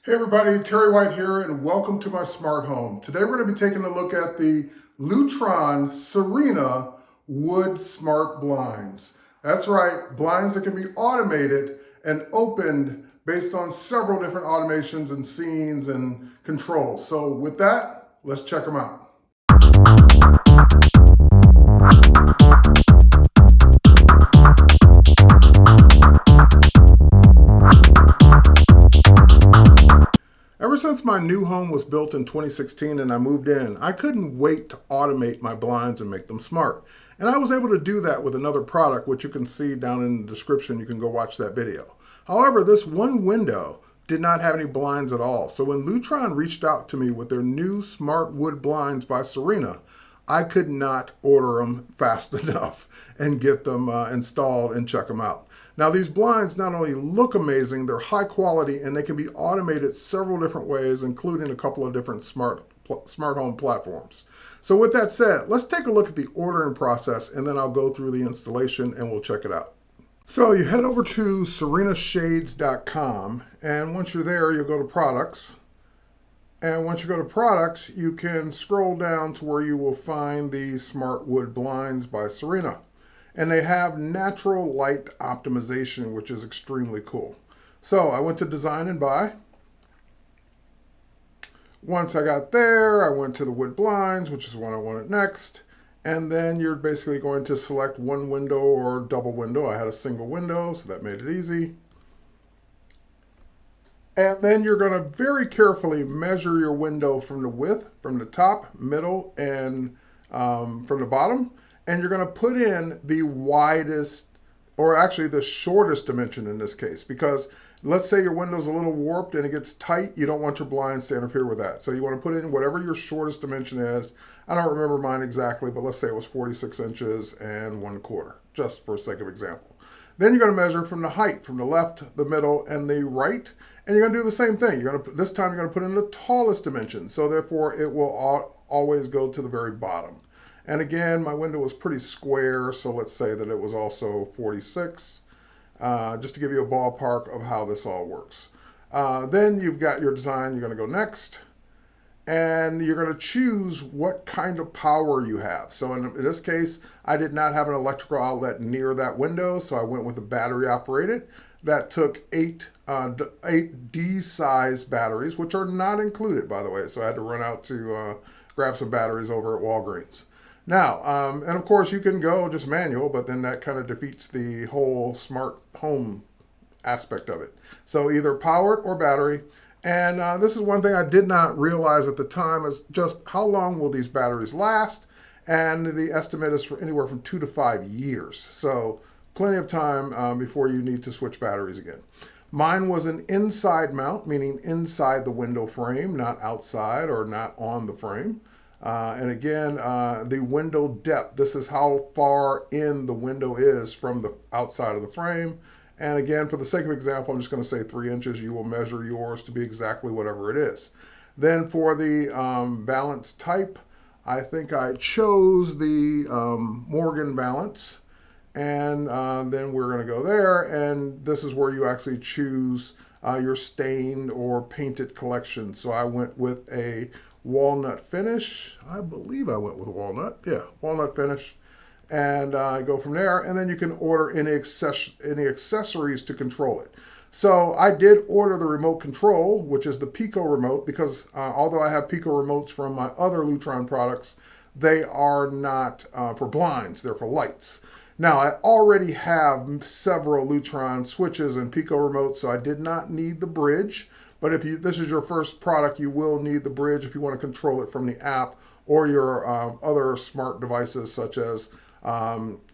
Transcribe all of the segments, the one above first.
Hey everybody, Terry White here and welcome to my smart home. Today we're going to be taking a look at the Lutron Serena wood smart blinds. That's right, blinds that can be automated and opened based on several different automations and scenes and controls. So with that, let's check them out. Ever since my new home was built in 2016 and I moved in, I couldn't wait to automate my blinds and make them smart. And I was able to do that with another product, which you can see down in the description. You can go watch that video. However, this one window did not have any blinds at all. So when Lutron reached out to me with their new smart wood blinds by Serena, I could not order them fast enough and get them installed and check them out. Now these blinds not only look amazing, they're high quality and they can be automated several different ways, including a couple of different smart home platforms. So with that said, let's take a look at the ordering process and then I'll go through the installation and we'll check it out. So you head over to serenashades.com and once you're there, you'll go to products. And once you go to products, you can scroll down to where you will find the smart wood blinds by Serena. And they have natural light optimization, which is extremely cool. So I went to design and buy. Once I got there, I went to the wood blinds, which is what I wanted next. And then you're basically going to select one window or double window. I had a single window, so that made it easy. And then you're going to very carefully measure your window from the width, from the top, middle, and from the bottom. And you're going to put in the widest, or actually the shortest dimension in this case, because let's say your window's a little warped and it gets tight, you don't want your blinds to interfere with that. So you want to put in whatever your shortest dimension is. I don't remember mine exactly, but let's say it was 46 inches and 1/4, just for sake of example. Then you're going to measure from the height, from the left, the middle, and the right. And you're going to do the same thing. This time you're going to put in the tallest dimension. So therefore it will always go to the very bottom. And again, my window was pretty square, so let's say that it was also 46, just to give you a ballpark of how this all works. Then you've got your design, you're going to go next, and you're going to choose what kind of power you have. So in this case, I did not have an electrical outlet near that window, so I went with a battery operated. That took eight D-size batteries, which are not included, by the way, so I had to run out to grab some batteries over at Walgreens. Now, and of course you can go just manual, but then that kind of defeats the whole smart home aspect of it. So either powered or battery. And this is one thing I did not realize at the time is just how long will these batteries last? And the estimate is for anywhere from 2 to 5 years. So plenty of time before you need to switch batteries again. Mine was an inside mount, meaning inside the window frame, not outside or not on the frame. And again, the window depth, this is how far in the window is from the outside of the frame. And again, for the sake of example, I'm just going to say 3 inches. You will measure yours to be exactly whatever it is. Then for the balance type, I think I chose the Morgan balance. And then we're going to go there. And this is where you actually choose your stained or painted collection. So I went with a walnut finish. I believe I went with walnut. Yeah, walnut finish. And go from there. And then you can order any accessories to control it. So I did order the remote control, which is the Pico remote, because although I have Pico remotes from my other Lutron products, they are not for blinds, they're for lights. Now, I already have several Lutron switches and Pico remotes, so I did not need the bridge. But if this is your first product, you will need the bridge if you want to control it from the app or your other smart devices such as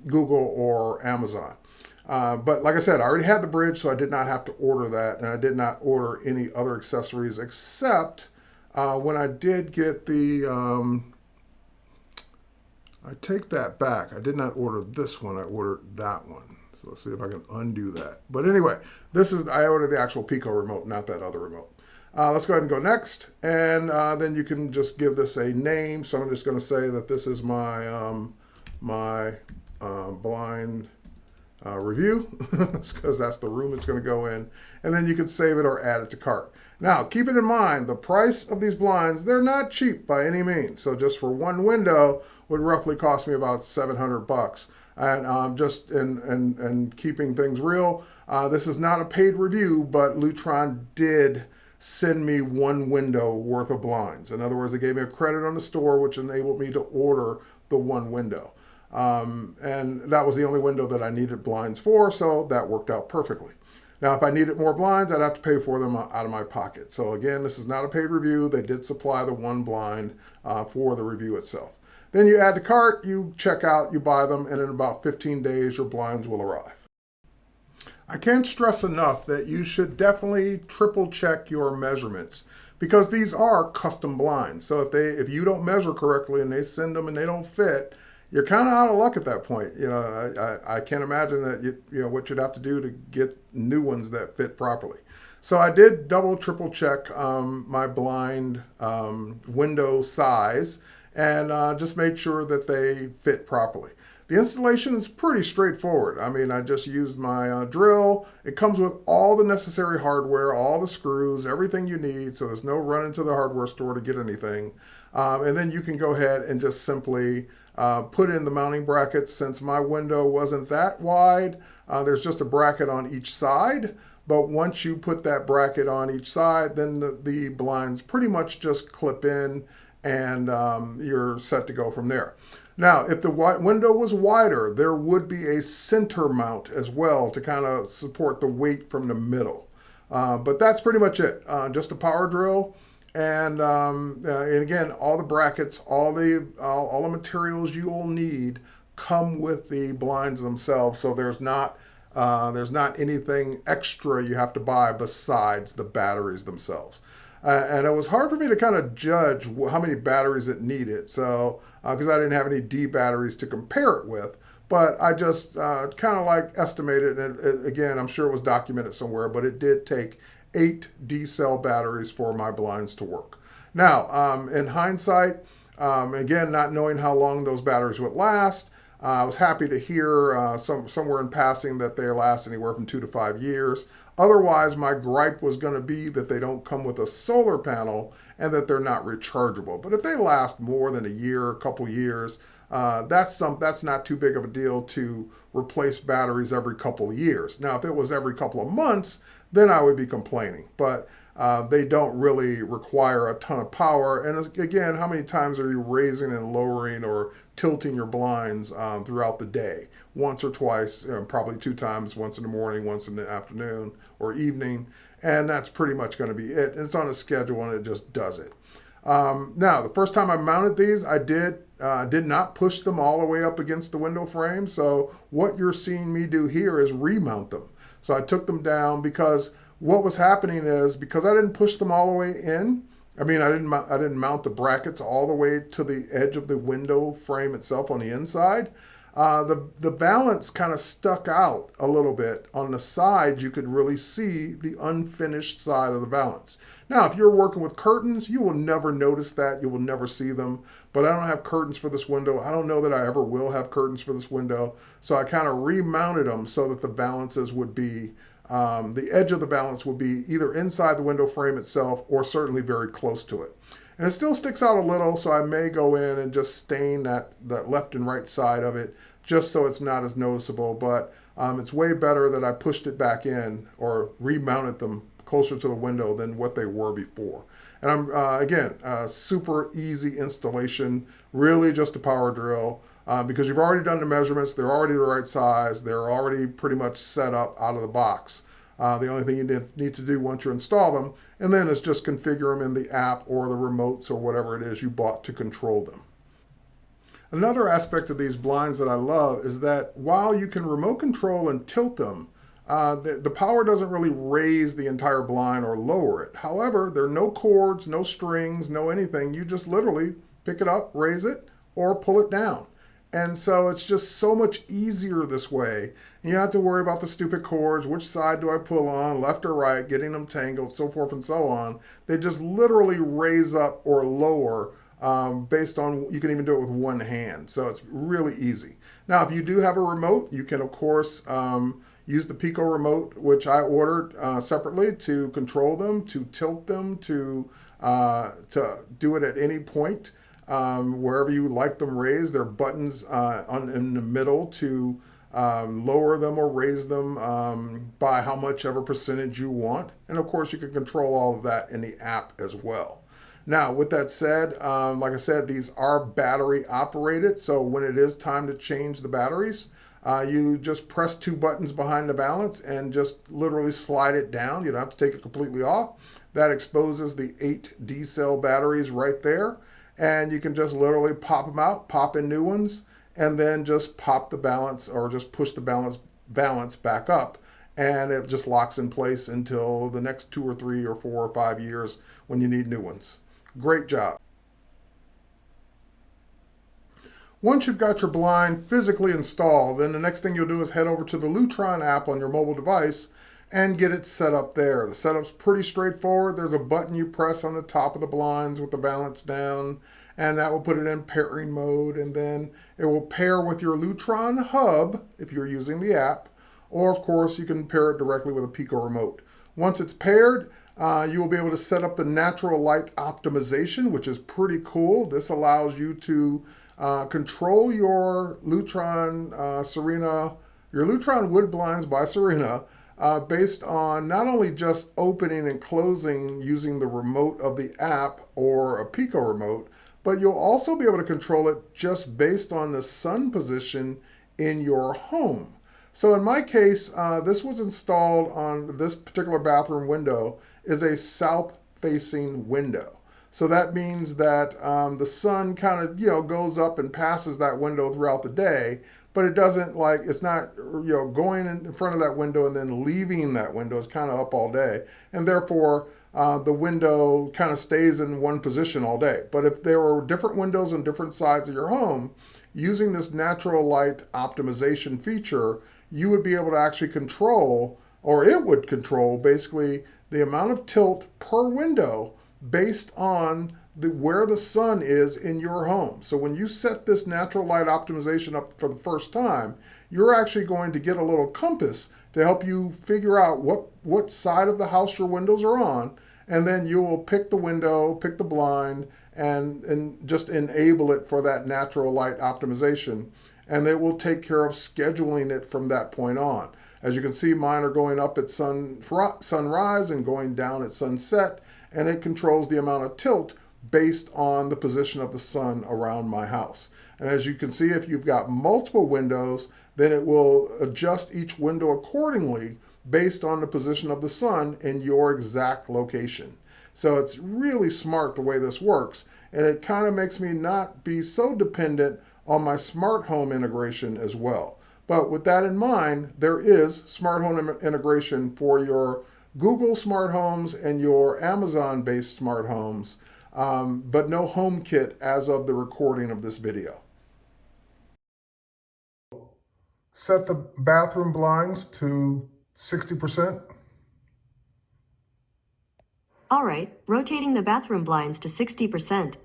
Google or Amazon. But like I said, I already had the bridge, so I did not have to order that. And I did not order any other accessories except when I did get the... I take that back. I did not order this one. I ordered that one. So let's see if I can undo that. But anyway, I ordered the actual Pico remote, not that other remote. Let's go ahead and go next. And then you can just give this a name. So I'm just going to say that this is my blind review, because that's the room it's going to go in, and then you can save it or add it to cart. Now, keep it in mind, the price of these blinds, they're not cheap by any means. So just for one window would roughly cost me about $700. And just in keeping things real, this is not a paid review, but Lutron did send me one window worth of blinds. In other words, they gave me a credit on the store, which enabled me to order the one window. And that was the only window that I needed blinds for, so that worked out perfectly. Now, if I needed more blinds, I'd have to pay for them out of my pocket. So again, this is not a paid review. They did supply the one blind for the review itself. Then you add to cart, you check out, you buy them, and in about 15 days, your blinds will arrive. I can't stress enough that you should definitely triple check your measurements, because these are custom blinds. So if you don't measure correctly and they send them and they don't fit, you're kind of out of luck at that point. I can't imagine that what you'd have to do to get new ones that fit properly. So I did double, triple check my blind window size and just made sure that they fit properly. The installation is pretty straightforward. I mean, I just used my drill. It comes with all the necessary hardware, all the screws, everything you need, so there's no running to the hardware store to get anything. And then you can go ahead and just simply put in the mounting brackets. Since my window wasn't that wide, there's just a bracket on each side. But once you put that bracket on each side, then the blinds pretty much just clip in, and you're set to go from there. Now, if the window was wider, there would be a center mount as well to kind of support the weight from the middle. But that's pretty much it. Just a power drill. And again, all the brackets, all the materials you will need come with the blinds themselves. So there's not anything extra you have to buy besides the batteries themselves. And it was hard for me to kind of judge how many batteries it needed. So, because I didn't have any D batteries to compare it with, but I just kind of like estimated. And again, I'm sure it was documented somewhere, but it did take 8 D cell batteries for my blinds to work. Now, in hindsight, again, not knowing how long those batteries would last, I was happy to hear somewhere in passing that they last anywhere from 2 to 5 years. Otherwise, my gripe was going to be that they don't come with a solar panel and that they're not rechargeable. But if they last more than a year, a couple years, that's not too big of a deal to replace batteries every couple of years. Now, if it was every couple of months, then I would be complaining. But they don't really require a ton of power. And again, how many times are you raising and lowering or tilting your blinds throughout the day? Once or twice, probably 2 times, once in the morning, once in the afternoon or evening. And that's pretty much going to be it. And it's on a schedule and it just does it. Now, the first time I mounted these, I did not push them all the way up against the window frame. So what you're seeing me do here is remount them. So I took them down because what was happening is, because I didn't push them all the way in, I didn't mount the brackets all the way to the edge of the window frame itself on the inside. The valance kind of stuck out a little bit. On the side, you could really see the unfinished side of the valance. Now, if you're working with curtains, you will never notice that. You will never see them. But I don't have curtains for this window. I don't know that I ever will have curtains for this window. So I kind of remounted them so that the valances would be, the edge of the valance would be either inside the window frame itself or certainly very close to it. And it still sticks out a little, so I may go in and just stain that left and right side of it just so it's not as noticeable. But it's way better that I pushed it back in or remounted them closer to the window than what they were before. And I'm, again, super easy installation, really just a power drill. Because you've already done the measurements, they're already the right size, they're already pretty much set up out of the box. The only thing you need to do once you install them, and then is just configure them in the app or the remotes or whatever it is you bought to control them. Another aspect of these blinds that I love is that while you can remote control and tilt them, the power doesn't really raise the entire blind or lower it. However, there are no cords, no strings, no anything. You just literally pick it up, raise it, or pull it down. And so it's just so much easier this way. You don't have to worry about the stupid cords. Which side do I pull on, left or right, getting them tangled, so forth and so on. They just literally raise up or lower based on, you can even do it with one hand. So it's really easy. Now, if you do have a remote, you can, of course, use the Pico remote, which I ordered separately to control them, to tilt them, to do it at any point. Wherever you like them raised, there are buttons in the middle to lower them or raise them by how much ever percentage you want. And of course, you can control all of that in the app as well. Now, with that said, like I said, these are battery operated. So when it is time to change the batteries, you just press 2 buttons behind the balance and just literally slide it down. You don't have to take it completely off. That exposes the 8 D-cell batteries right there. And you can just literally pop them out, pop in new ones, and then just pop the balance or just push the balance back up. And it just locks in place until the next 2 or 3 or 4 or 5 years when you need new ones. Great job. Once you've got your blind physically installed, then the next thing you'll do is head over to the Lutron app on your mobile device and get it set up there. The setup's pretty straightforward. There's a button you press on the top of the blinds with the balance down, and that will put it in pairing mode, and then it will pair with your Lutron hub if you're using the app, or of course you can pair it directly with a Pico remote. Once it's paired, you will be able to set up the natural light optimization, which is pretty cool. This allows you to control your Lutron your Lutron wood blinds by Serena based on not only just opening and closing using the remote of the app or a Pico remote, but you'll also be able to control it just based on the sun position in your home. So in my case, this was installed on this particular bathroom window is a south-facing window. So that means that the sun kind of, goes up and passes that window throughout the day, but it doesn't it's not, going in front of that window and then leaving that window. It's kind of up all day. And therefore, the window kind of stays in one position all day. But if there were different windows on different sides of your home, using this natural light optimization feature, you would be able to actually control, or it would control basically the amount of tilt per window based on where the sun is in your home. So when you set this natural light optimization up for the first time, you're actually going to get a little compass to help you figure out what side of the house your windows are on, and then you will pick the window, pick the blind, and just enable it for that natural light optimization, and it will take care of scheduling it from that point on. As you can see, mine are going up at sunrise and going down at sunset, and it controls the amount of tilt based on the position of the sun around my house. And as you can see, if you've got multiple windows, then it will adjust each window accordingly based on the position of the sun in your exact location. So it's really smart the way this works, and it kind of makes me not be so dependent on my smart home integration as well. But with that in mind, there is smart home integration for your Google smart homes and your Amazon-based smart homes, but no HomeKit as of the recording of this video. Set the bathroom blinds to 60%. All right, rotating the bathroom blinds to 60%.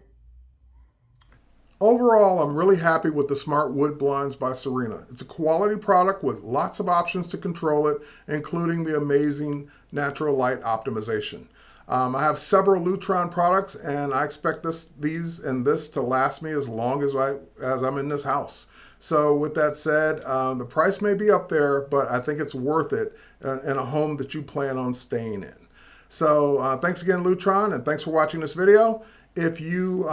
Overall, I'm really happy with the Smart Wood Blinds by Serena. It's a quality product with lots of options to control it, including the amazing natural light optimization. I have several Lutron products, and I expect this to last me as long as I'm in this house. So with that said, the price may be up there, but I think it's worth it in a home that you plan on staying in. So thanks again, Lutron, and thanks for watching this video. If you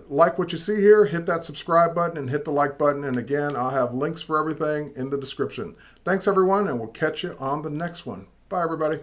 like what you see here, hit that subscribe button and hit the like button. And again, I'll have links for everything in the description. Thanks, everyone, and we'll catch you on the next one. Bye, everybody.